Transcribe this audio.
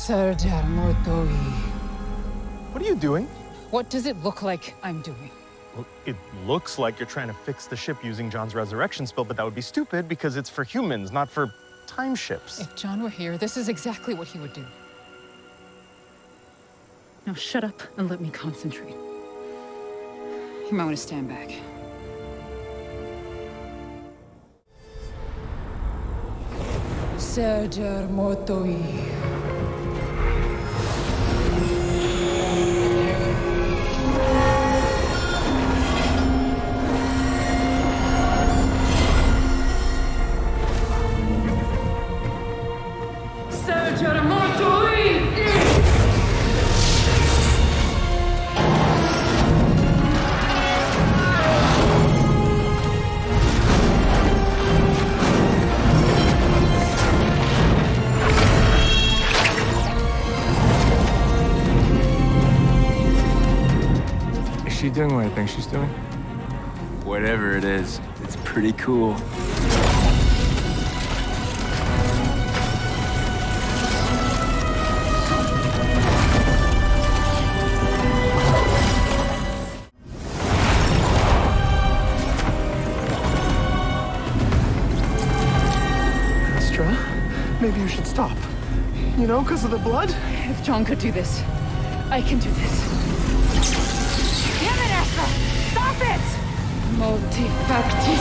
What are you doing? What does it look like I'm doing? Well, it looks like you're trying to fix the ship using John's resurrection spell, but that would be stupid because it's for humans, not for time ships. If John were here, this is exactly what he would do. Now shut up and let me concentrate. You might want to stand back. Serjar Motoi. Is she doing what I think she's doing? Whatever it is, it's pretty cool. Astra, maybe you should stop. You know, because of the blood? If John could do this, I can do this. Damn it, Astra! Stop it! Multi-facti